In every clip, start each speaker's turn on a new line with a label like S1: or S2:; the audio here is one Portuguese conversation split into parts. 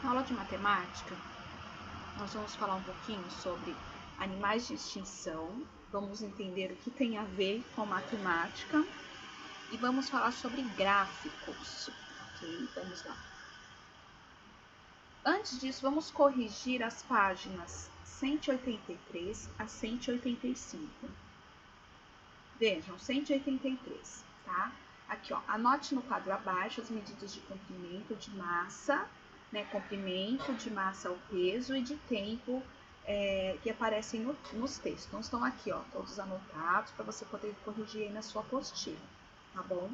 S1: Na aula de matemática, nós vamos falar um pouquinho sobre animais de extinção, vamos entender o que tem a ver com matemática e vamos falar sobre gráficos, ok? Vamos lá. Antes disso, vamos corrigir as páginas 183 a 185. Vejam, 183, tá? Aqui, ó, anote no quadro abaixo as medidas de comprimento, de massa, né? Comprimento, de massa ao peso e de tempo que aparecem nos textos. Então, estão aqui, ó, todos anotados para você poder corrigir aí na sua apostila, tá bom?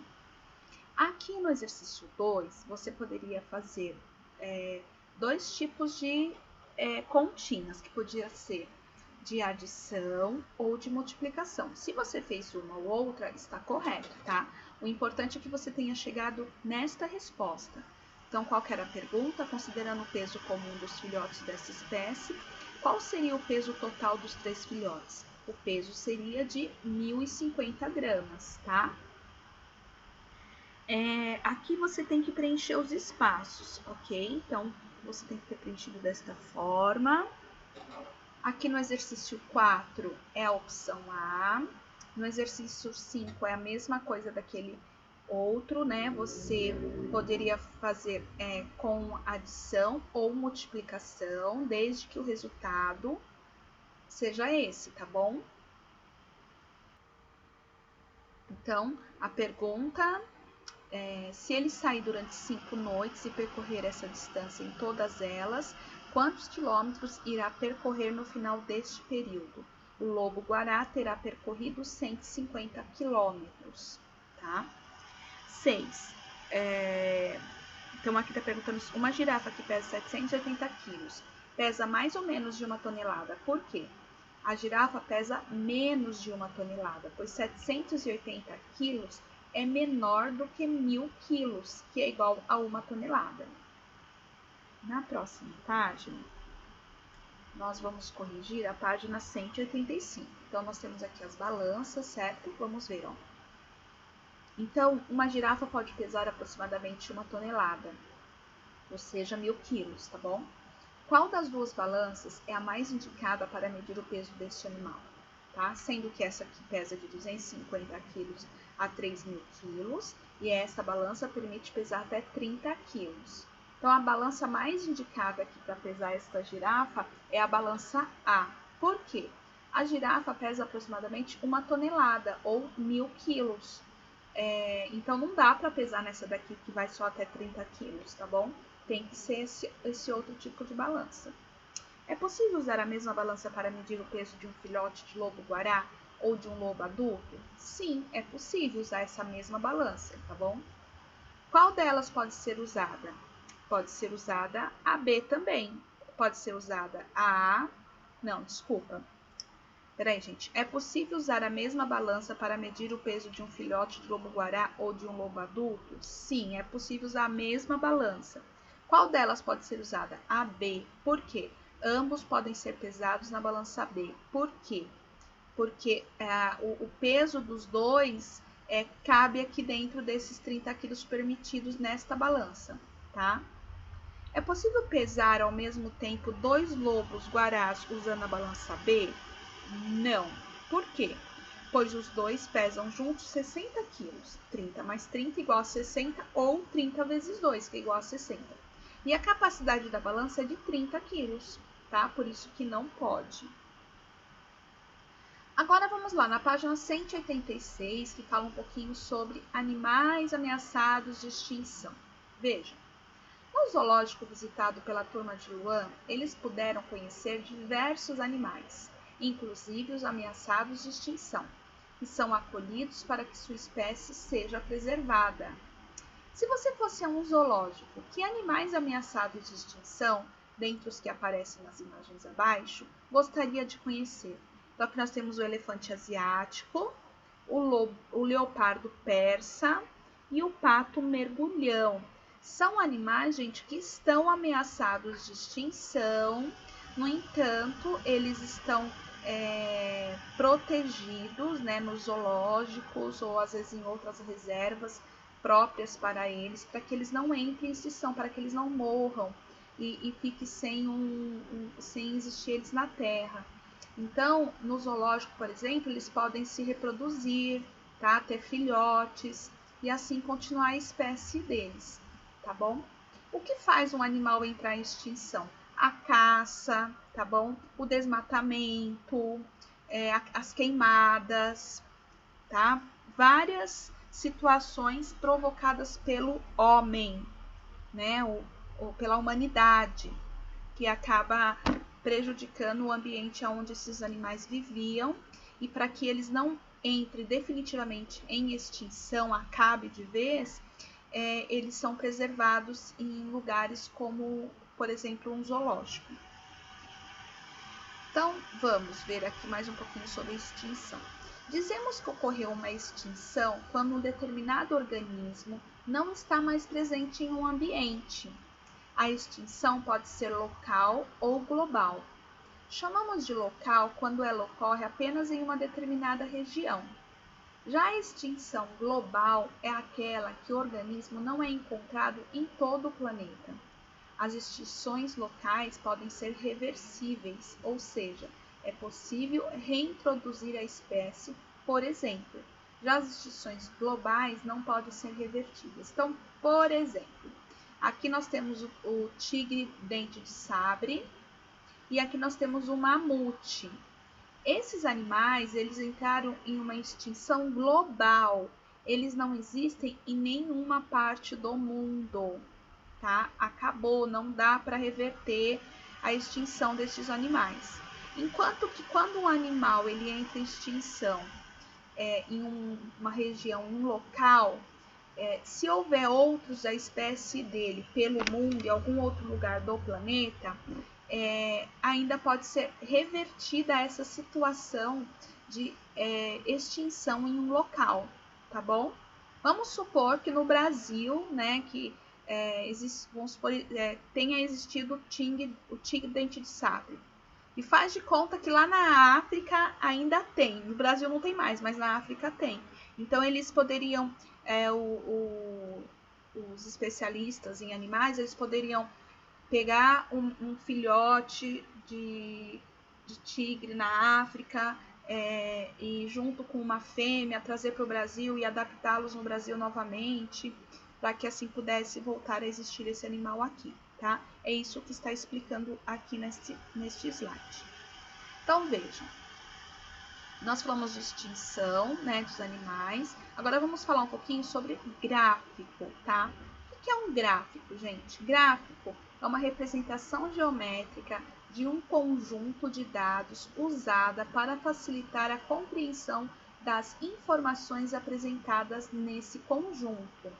S1: Aqui no exercício 2, você poderia fazer dois tipos de continhas, que podia ser de adição ou de multiplicação. Se você fez uma ou outra, está correto, tá? O importante é que você tenha chegado nesta resposta. Então, qual que era a pergunta? Considerando o peso comum dos filhotes dessa espécie, qual seria o peso total dos 3 filhotes? O peso seria de 1.050 gramas, tá? Aqui você tem que preencher os espaços, ok? Então, você tem que ter preenchido desta forma. Aqui no exercício 4 é a opção A. No exercício 5 é a mesma coisa daquele outro, né? Você poderia fazer com adição ou multiplicação, desde que o resultado seja esse, tá bom? Então, a pergunta se ele sair durante 5 noites e percorrer essa distância em todas elas, quantos quilômetros irá percorrer no final deste período? O lobo-guará terá percorrido 150 quilômetros, tá? 6. Então, aqui está perguntando, uma girafa que pesa 780 quilos, pesa mais ou menos de 1 tonelada. Por quê? A girafa pesa menos de 1 tonelada, pois 780 quilos é menor do que 1.000 quilos, que é igual a 1 tonelada. Na próxima página, nós vamos corrigir a página 185. Então, nós temos aqui as balanças, certo? Vamos ver, ó. Então, uma girafa pode pesar aproximadamente 1 tonelada, ou seja, 1.000 quilos, tá bom? Qual das duas balanças é a mais indicada para medir o peso deste animal? Tá? Sendo que essa aqui pesa de 250 quilos a 3.000 quilos e esta balança permite pesar até 30 quilos. Então, a balança mais indicada aqui para pesar esta girafa é a balança A. Por quê? A girafa pesa aproximadamente 1 tonelada ou 1.000 quilos. Então, não dá para pesar nessa daqui que vai só até 30 quilos, tá bom? Tem que ser esse outro tipo de balança. É possível usar a mesma balança para medir o peso de um filhote de lobo-guará ou de um lobo adulto? Sim, é possível usar essa mesma balança, tá bom? Qual delas pode ser usada? Pode ser usada a B também. Pode ser usada a A. Não, desculpa. Peraí, gente. É possível usar a mesma balança para medir o peso de um filhote de lobo-guará ou de um lobo adulto? Sim, é possível usar a mesma balança. Qual delas pode ser usada? A B. Por quê? Ambos podem ser pesados na balança B. Por quê? Porque o peso dos dois cabe aqui dentro desses 30 quilos permitidos nesta balança, tá? É possível pesar ao mesmo tempo 2 lobos-guarás usando a balança B? Não. Por quê? Pois os dois pesam juntos 60 quilos. 30 mais 30 igual a 60 ou 30 vezes 2, que é igual a 60. E a capacidade da balança é de 30 quilos, tá? Por isso que não pode. Agora vamos lá, na página 186, que fala um pouquinho sobre animais ameaçados de extinção. Vejam, no zoológico visitado pela turma de Luan, eles puderam conhecer diversos animais, inclusive os ameaçados de extinção, que são acolhidos para que sua espécie seja preservada. Se você fosse a um zoológico, que animais ameaçados de extinção, dentre os que aparecem nas imagens abaixo, gostaria de conhecer? Então, aqui nós temos o elefante asiático, o leopardo persa e o pato mergulhão. São animais, gente, que estão ameaçados de extinção, no entanto, eles estão protegidos, né, nos zoológicos ou às vezes em outras reservas próprias para eles, para que eles não entrem em extinção, para que eles não morram. e fique sem existir eles na Terra. Então, no zoológico, por exemplo, eles podem se reproduzir, tá? Ter filhotes e assim continuar a espécie deles, tá bom? O que faz um animal entrar em extinção? A caça, tá bom? O desmatamento, as queimadas, tá? Várias situações provocadas pelo homem, né? Ou pela humanidade, que acaba prejudicando o ambiente onde esses animais viviam, e para que eles não entrem definitivamente em extinção, acabe de vez, eles são preservados em lugares como, por exemplo, um zoológico. Então, vamos ver aqui mais um pouquinho sobre extinção. Dizemos que ocorreu uma extinção quando um determinado organismo não está mais presente em um ambiente. A extinção pode ser local ou global. Chamamos de local quando ela ocorre apenas em uma determinada região. Já a extinção global é aquela que o organismo não é encontrado em todo o planeta. As extinções locais podem ser reversíveis, ou seja, é possível reintroduzir a espécie, por exemplo. Já as extinções globais não podem ser revertidas. Então, por exemplo, aqui nós temos o tigre dente de sabre e aqui nós temos o mamute. Esses animais, eles entraram em uma extinção global. Eles não existem em nenhuma parte do mundo, tá? Acabou, não dá para reverter a extinção desses animais. Enquanto que quando um animal ele entra em extinção em uma região, um local, se houver outros da espécie dele pelo mundo, em algum outro lugar do planeta, ainda pode ser revertida essa situação de extinção em um local, tá bom? Vamos supor que no Brasil, né, que tenha existido o tigre dente de sabre. E faz de conta que lá na África ainda tem. No Brasil não tem mais, mas na África tem. Então eles poderiam, os especialistas em animais, eles poderiam pegar um filhote de tigre na África e junto com uma fêmea trazer para o Brasil e adaptá-los no Brasil novamente, para que assim pudesse voltar a existir esse animal aqui, tá? É isso que está explicando aqui neste slide. Então vejam, nós falamos de extinção, né, dos animais. Agora vamos falar um pouquinho sobre gráfico, tá? O que é um gráfico, gente? Gráfico é uma representação geométrica de um conjunto de dados usada para facilitar a compreensão das informações apresentadas nesse conjunto.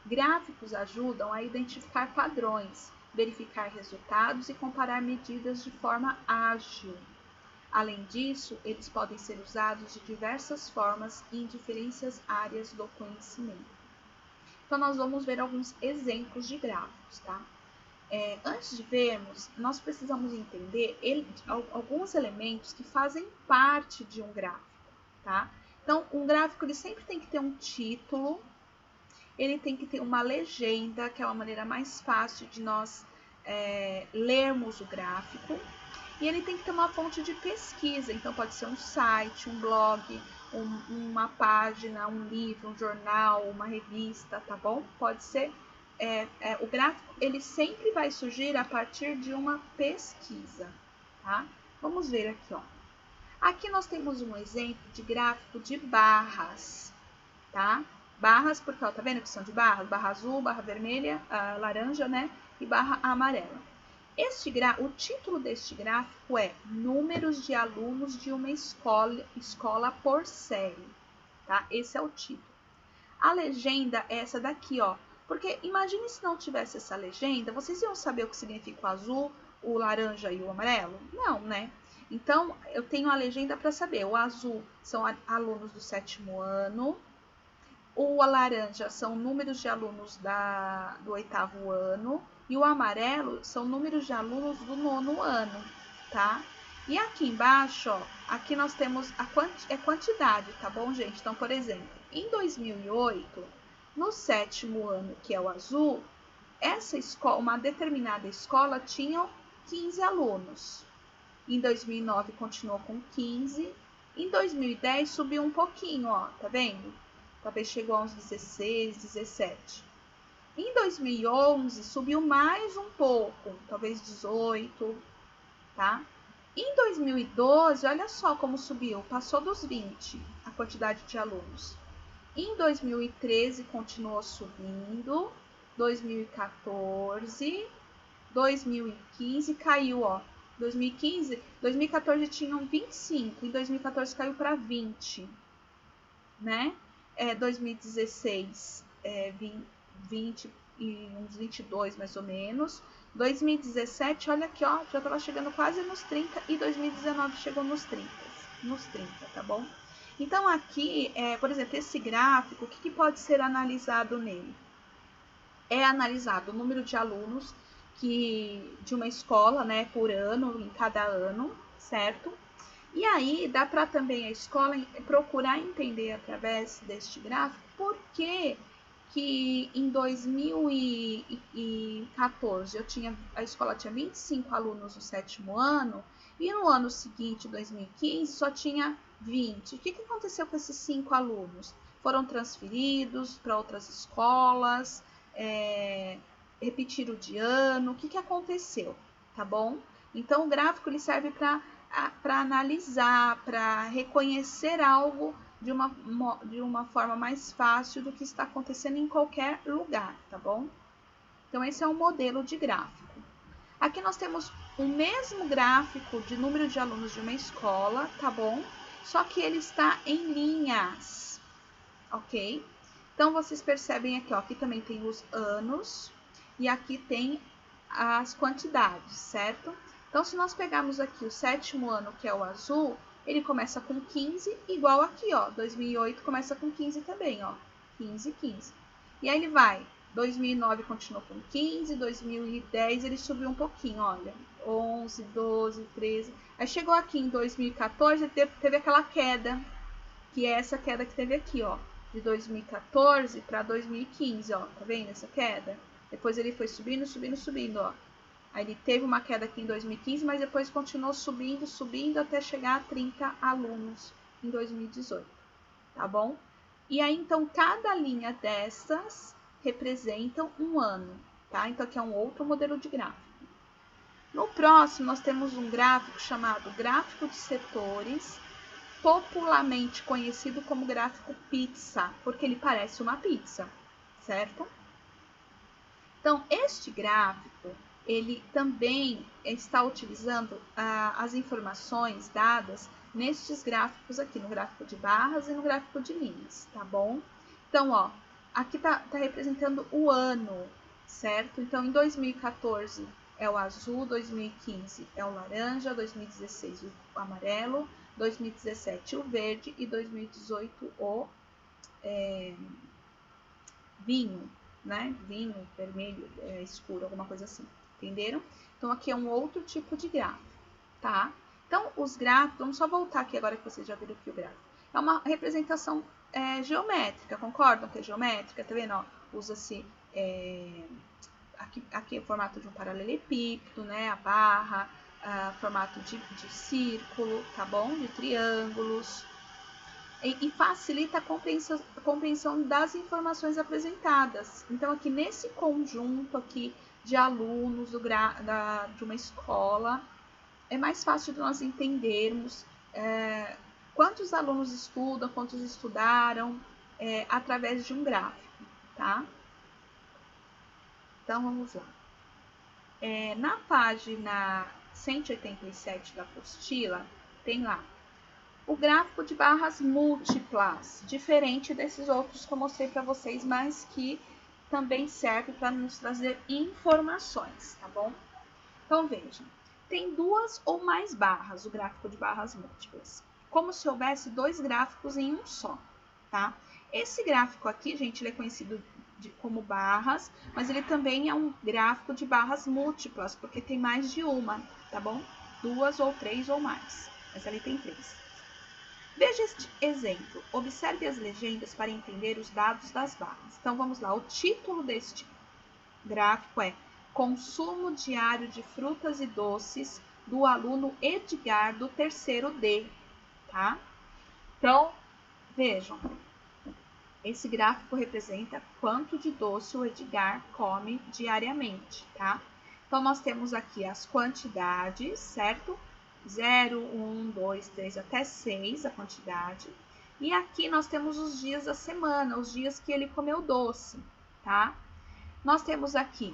S1: Gráficos ajudam a identificar padrões, verificar resultados e comparar medidas de forma ágil. Além disso, eles podem ser usados de diversas formas em diferentes áreas do conhecimento. Então, nós vamos ver alguns exemplos de gráficos, tá? Antes de vermos, nós precisamos entender alguns elementos que fazem parte de um gráfico, tá? Então, um gráfico ele sempre tem que ter um título, ele tem que ter uma legenda, que é uma maneira mais fácil de nós lermos o gráfico, e ele tem que ter uma fonte de pesquisa, então pode ser um site, um blog, uma página, um livro, um jornal, uma revista, tá bom? Pode ser, o gráfico ele sempre vai surgir a partir de uma pesquisa, tá? Vamos ver aqui, ó. Aqui nós temos um exemplo de gráfico de barras, tá? Barras, porque ó, tá vendo que são de barras? Barra azul, barra vermelha, laranja, né? E barra amarela. O título deste gráfico é Números de alunos de uma escola por série, tá? Esse é o título. A legenda é essa daqui, ó. Porque imagine se não tivesse essa legenda, vocês iam saber o que significa o azul, o laranja e o amarelo? Não, né? Então, eu tenho a legenda para saber. O azul são alunos do 7º ano. O laranja são números de alunos do 8º ano. E o amarelo são números de alunos do 9º ano, tá? E aqui embaixo, ó, aqui nós temos a quantidade, tá bom, gente? Então, por exemplo, em 2008, no 7º ano, que é o azul, essa escola, uma determinada escola tinha 15 alunos. Em 2009 continuou com 15. Em 2010 subiu um pouquinho, ó, tá vendo? Talvez chegou a uns 16, 17. Em 2011 subiu mais um pouco, talvez 18, tá? Em 2012, olha só como subiu, passou dos 20 a quantidade de alunos. Em 2013 continuou subindo, 2014, 2015 caiu, ó. 2014 tinham 25, em 2014 caiu para 20, né? 2016, 20 e uns 22 mais ou menos. 2017, olha aqui, ó, já estava chegando quase nos 30 e 2019 chegou nos 30, tá bom? Então aqui, por exemplo, esse gráfico, o que pode ser analisado nele? É analisado o número de alunos de uma escola, né, por ano, em cada ano, certo? E aí dá para também a escola procurar entender através deste gráfico por que em 2014 a escola tinha 25 alunos no 7º ano e no ano seguinte, 2015, só tinha 20. O que aconteceu com esses 5 alunos? Foram transferidos para outras escolas, repetiram de ano, o que aconteceu, tá bom? Então o gráfico ele serve para analisar, para reconhecer algo de uma forma mais fácil do que está acontecendo em qualquer lugar, tá bom? Então esse é um modelo de gráfico. Aqui nós temos o mesmo gráfico de número de alunos de uma escola, tá bom? Só que ele está em linhas, ok? Então vocês percebem aqui, ó, aqui também tem os anos e aqui tem as quantidades, certo? Então, se nós pegarmos aqui o 7º ano, que é o azul, ele começa com 15, igual aqui, ó, 2008 começa com 15 também, ó, 15, 15. E aí ele vai, 2009 continuou com 15, 2010 ele subiu um pouquinho, olha, 11, 12, 13. Aí chegou aqui em 2014, teve aquela queda, que é essa queda que teve aqui, ó, de 2014 para 2015, ó, tá vendo essa queda? Depois ele foi subindo, subindo, subindo, ó. Aí ele teve uma queda aqui em 2015, mas depois continuou subindo, subindo até chegar a 30 alunos em 2018, tá bom? E aí, então, cada linha dessas representa um ano, tá? Então, aqui é um outro modelo de gráfico. No próximo, nós temos um gráfico chamado gráfico de setores, popularmente conhecido como gráfico pizza, porque ele parece uma pizza, certo? Então, este gráfico, ele também está utilizando as informações dadas nestes gráficos aqui, no gráfico de barras e no gráfico de linhas, tá bom? Então, ó, aqui tá representando o ano, certo? Então, em 2014 é o azul, 2015 é o laranja, 2016 o amarelo, 2017 o verde e 2018 o vinho, né? Vinho, vermelho, escuro, alguma coisa assim. Entenderam? Então, aqui é um outro tipo de gráfico, tá? Então, os gráficos, vamos só voltar aqui agora que vocês já viram aqui o gráfico. É uma representação geométrica, concordam que é geométrica? Tá vendo? Usa-se aqui o formato de um paralelepípedo, né? A barra, formato de círculo, tá bom? De triângulos. E facilita a compreensão das informações apresentadas. Então, aqui nesse conjunto aqui de alunos de uma escola, é mais fácil de nós entendermos quantos alunos estudam, quantos estudaram, através de um gráfico, tá? Então, vamos lá. Na página 187 da apostila, tem lá o gráfico de barras múltiplas, diferente desses outros que eu mostrei para vocês, mas que também serve para nos trazer informações, tá bom? Então, vejam, tem 2 ou mais barras, o gráfico de barras múltiplas, como se houvesse 2 gráficos em um só, tá? Esse gráfico aqui, gente, ele é conhecido como barras, mas ele também é um gráfico de barras múltiplas, porque tem mais de uma, tá bom? 2 ou 3 ou mais, mas ali tem 3. Veja este exemplo. Observe as legendas para entender os dados das barras. Então, vamos lá. O título deste gráfico é consumo diário de frutas e doces do aluno Edgar do terceiro D, tá? Então, vejam, esse gráfico representa quanto de doce o Edgar come diariamente, tá? Então, nós temos aqui as quantidades, certo? 0, 1, 2, 3, até 6 a quantidade. E aqui nós temos os dias da semana, os dias que ele comeu doce, tá? Nós temos aqui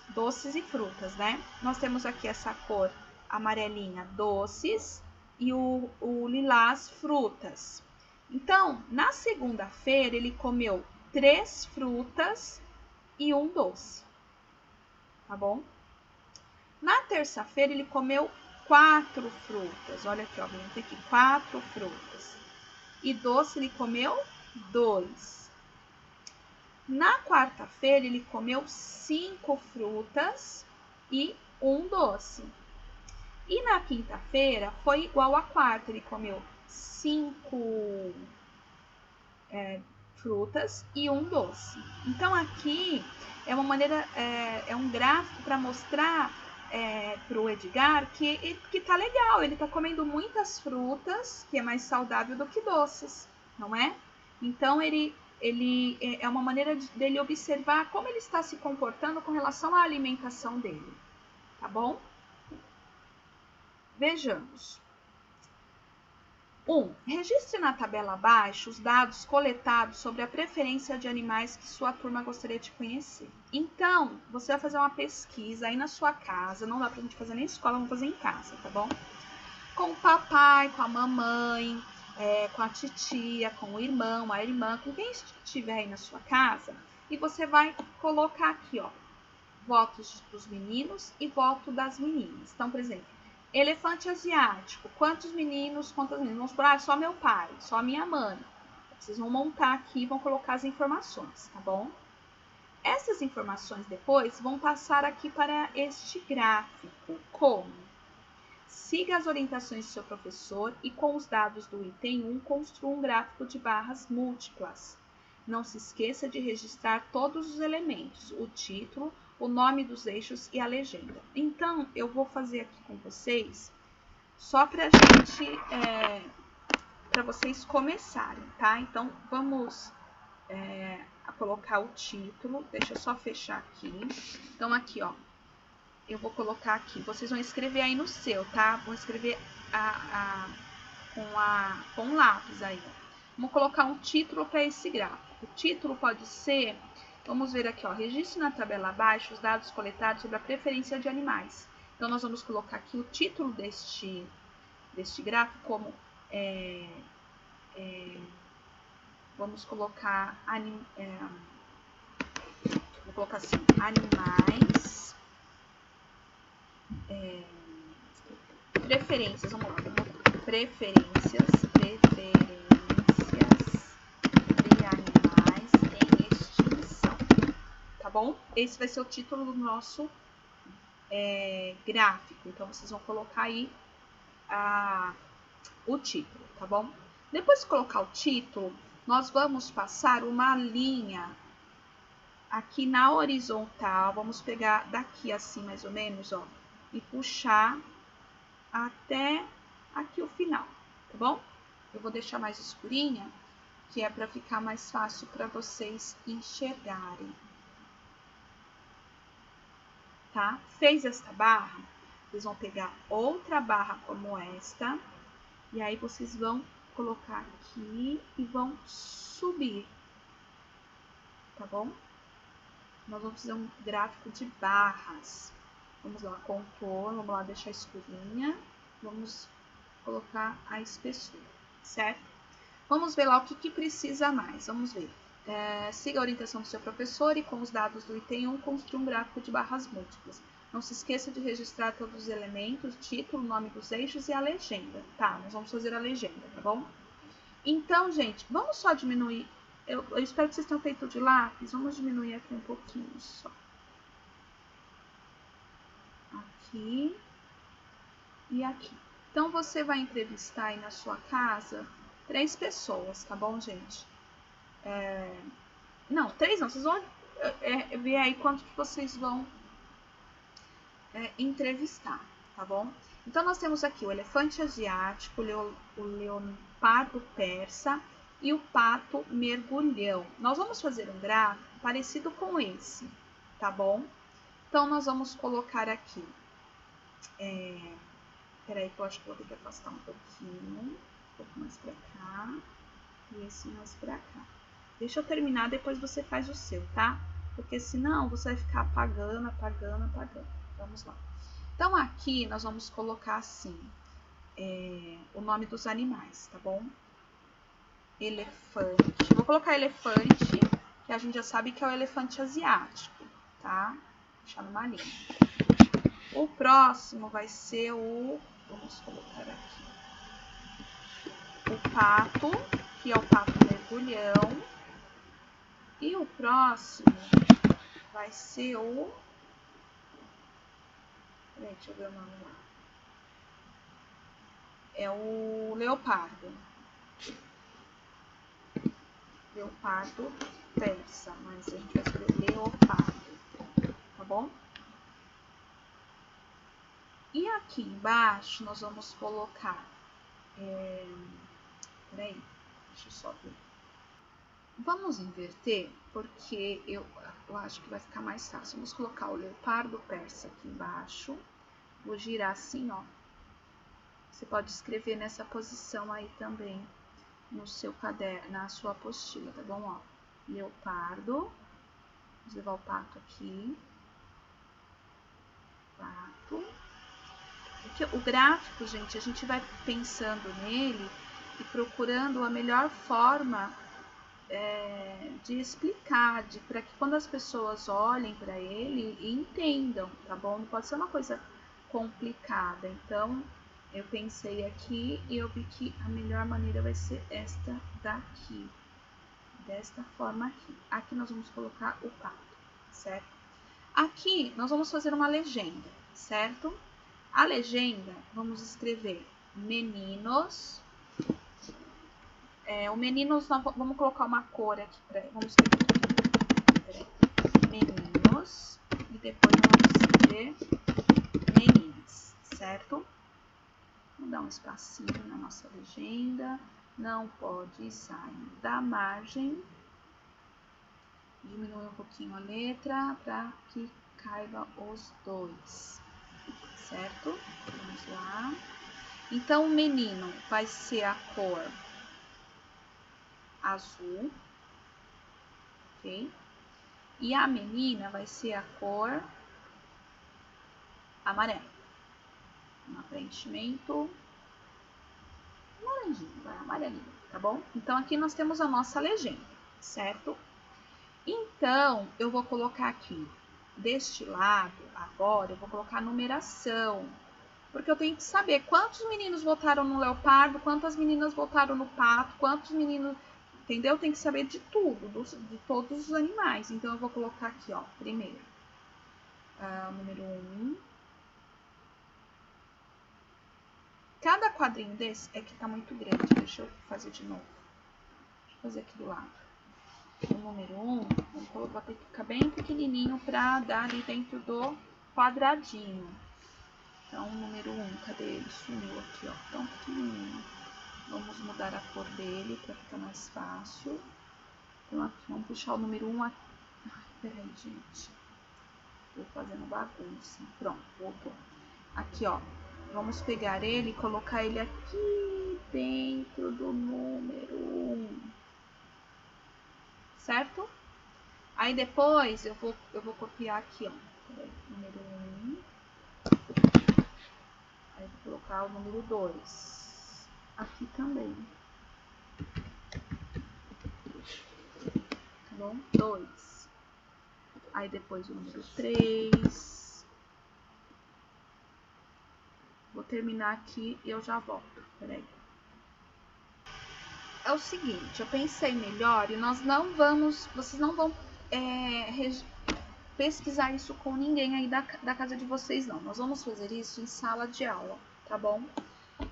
S1: doces e frutas, né? Nós temos aqui essa cor amarelinha, doces, e o lilás, frutas. Então, na segunda-feira, ele comeu 3 frutas e 1 doce, tá bom? Na terça-feira, ele comeu 4 frutas. Olha aqui, ó, vem aqui, 4 frutas. E doce, ele comeu 2. Na quarta-feira, ele comeu 5 frutas e 1 doce. E na quinta-feira, foi igual a quarta, ele comeu 5 frutas e 1 doce. Então, aqui é uma maneira, é um gráfico para mostrar para o Edgar que tá legal, ele tá comendo muitas frutas, que é mais saudável do que doces, não é? Então, ele é uma maneira dele observar como ele está se comportando com relação à alimentação dele, tá bom? Vejamos. 1. Registre na tabela abaixo os dados coletados sobre a preferência de animais que sua turma gostaria de conhecer. Então, você vai fazer uma pesquisa aí na sua casa, não dá pra gente fazer nem escola, vamos fazer em casa, tá bom? Com o papai, com a mamãe, com a titia, com o irmão, a irmã, com quem estiver aí na sua casa, e você vai colocar aqui, ó, votos dos meninos e voto das meninas. Então, por exemplo, elefante asiático, quantos meninos, quantas meninas? Vamos supor, só meu pai, só a minha mãe. Vocês vão montar aqui e vão colocar as informações, tá bom? Essas informações depois vão passar aqui para este gráfico. Como? Siga as orientações do seu professor e com os dados do item 1, construa um gráfico de barras múltiplas. Não se esqueça de registrar todos os elementos, o título, o nome dos eixos e a legenda. Então, eu vou fazer aqui com vocês, só para para vocês começarem, tá? Então, vamos colocar o título, deixa eu só fechar aqui. Então, aqui, ó, eu vou colocar aqui, vocês vão escrever aí no seu, tá? Vão escrever com lápis aí. Vamos colocar um título para esse gráfico. O título pode ser, vamos ver aqui, ó, registre na tabela abaixo os dados coletados sobre a preferência de animais. Então, nós vamos colocar aqui o título deste gráfico como, vamos colocar, vou colocar assim, animais, preferências, vamos lá, preferências de animais em extinção, tá bom? Esse vai ser o título do nosso gráfico, então vocês vão colocar aí o título, tá bom? Depois de colocar o título, nós vamos passar uma linha aqui na horizontal, vamos pegar daqui assim mais ou menos, ó, e puxar até aqui o final, tá bom? Eu vou deixar mais escurinha, que é para ficar mais fácil para vocês enxergarem, tá? Fez esta barra, vocês vão pegar outra barra como esta, e aí vocês vão colocar aqui e vão subir, tá bom? Nós vamos fazer um gráfico de barras. Vamos lá, contorno, vamos lá deixar escurinha, vamos colocar a espessura, certo? Vamos ver lá o que precisa mais, vamos ver. Siga a orientação do seu professor e com os dados do item 1, construa um gráfico de barras múltiplas. Não se esqueça de registrar todos os elementos, título, nome dos eixos e a legenda. Tá, nós vamos fazer a legenda, tá bom? Então, gente, vamos só diminuir. Eu espero que vocês tenham feito de lápis. Vamos diminuir aqui um pouquinho só. Aqui e aqui. Então, você vai entrevistar aí na sua casa 3 pessoas, tá bom, gente? Não, 3 não. Vocês vão ver aí quanto que vocês vão entrevistar, tá bom? Então, nós temos aqui o elefante asiático, o leopardo persa e o pato mergulhão. Nós vamos fazer um gráfico parecido com esse, tá bom? Então, nós vamos colocar aqui. Peraí, que eu acho que vou ter que afastar um pouquinho mais pra cá e esse mais pra cá. Deixa eu terminar, depois você faz o seu, tá? Porque senão você vai ficar apagando. Vamos lá. Então, aqui nós vamos colocar assim, o nome dos animais, tá bom? Elefante. Vou colocar elefante, que a gente já sabe que é o elefante asiático, tá? Vou deixar numa linha. O próximo vai ser vamos colocar aqui, o pato, que é o pato mergulhão. E o próximo vai ser peraí, deixa eu ver o nome lá. É o leopardo. Leopardo persa, mas a gente vai escrever leopardo, tá bom? E aqui embaixo nós vamos colocar, peraí, deixa eu só ver. Vamos inverter, porque eu acho que vai ficar mais fácil. Vamos colocar o leopardo persa aqui embaixo. Vou girar assim, ó. Você pode escrever nessa posição aí também, no seu caderno, na sua apostila, tá bom? Ó, leopardo. Vamos levar o pato aqui. Pato. Porque o gráfico, gente, a gente vai pensando nele e procurando a melhor forma de explicar, para que quando as pessoas olhem para ele e entendam, tá bom? Não pode ser uma coisa complicada. Então, eu pensei aqui e eu vi que a melhor maneira vai ser esta daqui, desta forma aqui. Aqui nós vamos colocar o pato, certo? Aqui nós vamos fazer uma legenda, certo? A legenda, vamos escrever meninos. O meninos, vamos colocar uma cor aqui, vamos escrever meninos, e depois vamos escrever meninas, certo? Vamos dar um espacinho na nossa legenda, não pode sair da margem, diminui um pouquinho a letra para que caiba os dois, certo? Vamos lá. Então, o menino vai ser a cor azul, ok? E a menina vai ser a cor amarela. Um preenchimento laranjinho, amarelinho, tá bom? Então, aqui nós temos a nossa legenda, certo? Então, eu vou colocar aqui, deste lado, agora, eu vou colocar a numeração, porque eu tenho que saber quantos meninos votaram no leopardo, quantas meninas votaram no pato, quantos meninos... Entendeu? Tem que saber de tudo, de todos os animais. Então, eu vou colocar aqui, ó, primeiro, número 1. Cada quadrinho desse é que tá muito grande. Deixa eu fazer de novo. Deixa eu fazer aqui do lado. O número 1, vou ter que ficar bem pequenininho pra dar ali dentro do quadradinho. Então, o número 1, cadê ele? Sumiu aqui, ó, tão pequenininho. Vamos mudar a cor dele para ficar mais fácil. Então, aqui, vamos puxar o número 1 aqui. Ai, peraí, gente. Tô fazendo bagunça. Pronto, voltou. Aqui, ó. Vamos pegar ele e colocar ele aqui dentro do número 1. Certo? Aí, depois, eu vou copiar aqui, ó. Peraí, número 1. Aí, vou colocar o número 2. Aqui também. Tá bom? 2. Aí depois o número 3. Vou terminar aqui e eu já volto. Peraí. É o seguinte, eu pensei melhor e vocês não vão pesquisar isso com ninguém aí da casa de vocês, não. Nós vamos fazer isso em sala de aula, tá bom?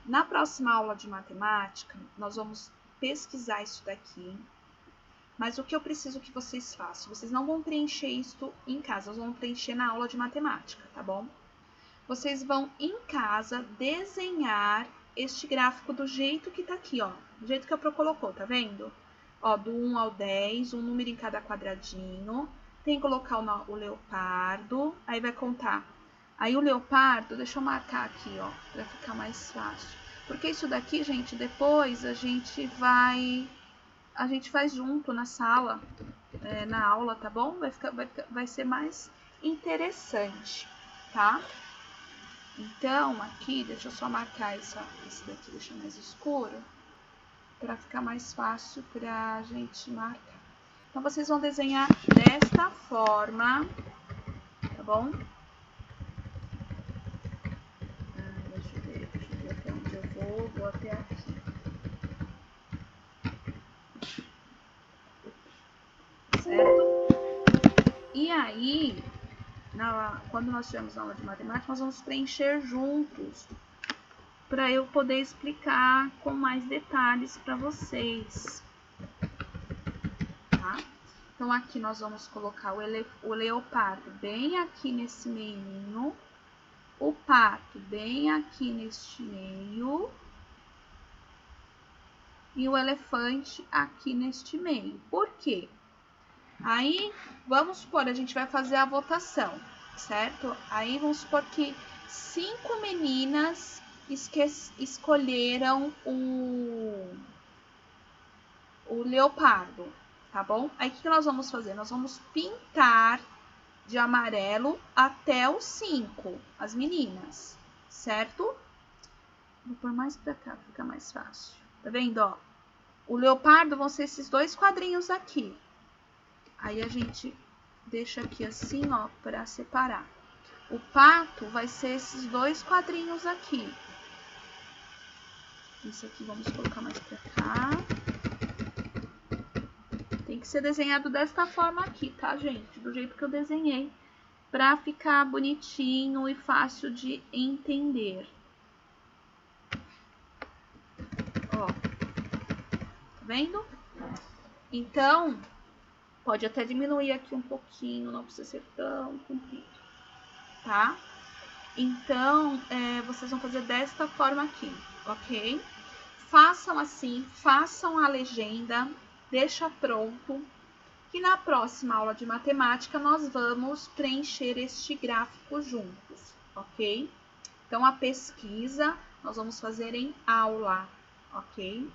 S1: Na próxima aula de matemática, nós vamos pesquisar isso daqui. Mas o que eu preciso que vocês façam? Vocês não vão preencher isso em casa, vocês vão preencher na aula de matemática, tá bom? Vocês vão em casa desenhar este gráfico do jeito que tá aqui, ó. Do jeito que a Pro colocou, tá vendo? Ó, do 1 ao 10, um número em cada quadradinho. Tem que colocar o leopardo, aí vai contar. Aí o leopardo, deixa eu marcar aqui, ó, pra ficar mais fácil. Porque isso daqui, gente, depois a gente faz junto na sala, na aula, tá bom? Vai ser mais interessante, tá? Então, aqui, deixa eu só marcar esse daqui, deixa mais escuro, para ficar mais fácil pra gente marcar. Então, vocês vão desenhar desta forma, tá bom? Deixa eu ver até onde eu vou até aqui. Certo? E aí, quando nós tivermos aula de matemática, nós vamos preencher juntos, para eu poder explicar com mais detalhes para vocês. Tá? Então, aqui nós vamos colocar o leopardo bem aqui nesse meinho, o pato bem aqui neste meio e o elefante aqui neste meio. Por quê? Aí, vamos supor, a gente vai fazer a votação, certo? Aí, vamos supor que 5 meninas escolheram o leopardo, tá bom? Aí, o que nós vamos fazer? Nós vamos pintar de amarelo até os 5, as meninas, certo? Vou pôr mais pra cá, fica mais fácil. Tá vendo, ó? O leopardo vão ser esses 2 quadrinhos aqui. Aí, a gente deixa aqui assim, ó, pra separar. O pato vai ser esses 2 quadrinhos aqui. Isso aqui vamos colocar mais pra cá. Tem que ser desenhado desta forma aqui, tá, gente? Do jeito que eu desenhei, pra ficar bonitinho e fácil de entender. Ó, tá vendo? Então, pode até diminuir aqui um pouquinho, não precisa ser tão comprido, tá? Então, vocês vão fazer desta forma aqui, ok? Façam assim, façam a legenda, deixa pronto. E na próxima aula de matemática, nós vamos preencher este gráfico juntos, ok? Então, a pesquisa nós vamos fazer em aula, ok?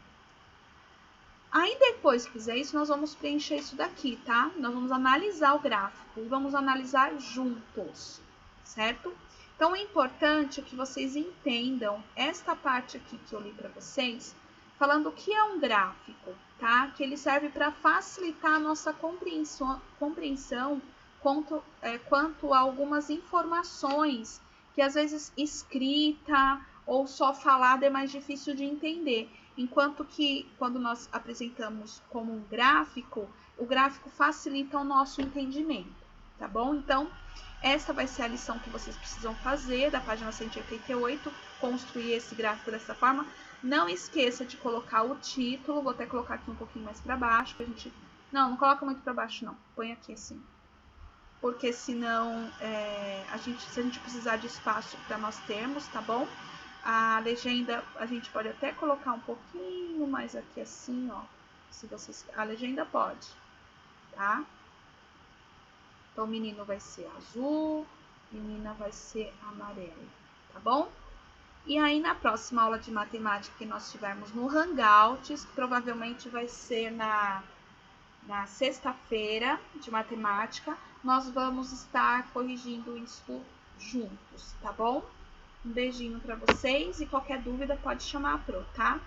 S1: Aí, depois que fizer isso, nós vamos preencher isso daqui, tá? Nós vamos analisar o gráfico e vamos analisar juntos, certo? Então, o importante é que vocês entendam esta parte aqui que eu li para vocês, falando o que é um gráfico, tá? Que ele serve para facilitar a nossa compreensão quanto a algumas informações que, às vezes, escrita ou só falada é mais difícil de entender. Enquanto que, quando nós apresentamos como um gráfico, o gráfico facilita o nosso entendimento, tá bom? Então, essa vai ser a lição que vocês precisam fazer, da página 188, construir esse gráfico dessa forma. Não esqueça de colocar o título, vou até colocar aqui um pouquinho mais para baixo, pra gente... Não coloca muito para baixo não, põe aqui assim. Porque senão, se a gente precisar de espaço para nós termos, tá bom? A legenda, a gente pode até colocar um pouquinho mais aqui assim, ó. Se vocês... A legenda pode, tá? Então, o menino vai ser azul, menina vai ser amarelo, tá bom? E aí, na próxima aula de matemática que nós tivermos no Hangouts, que provavelmente vai ser na sexta-feira de matemática, nós vamos estar corrigindo isso juntos, tá bom? Um beijinho para vocês e qualquer dúvida pode chamar a Pro, tá?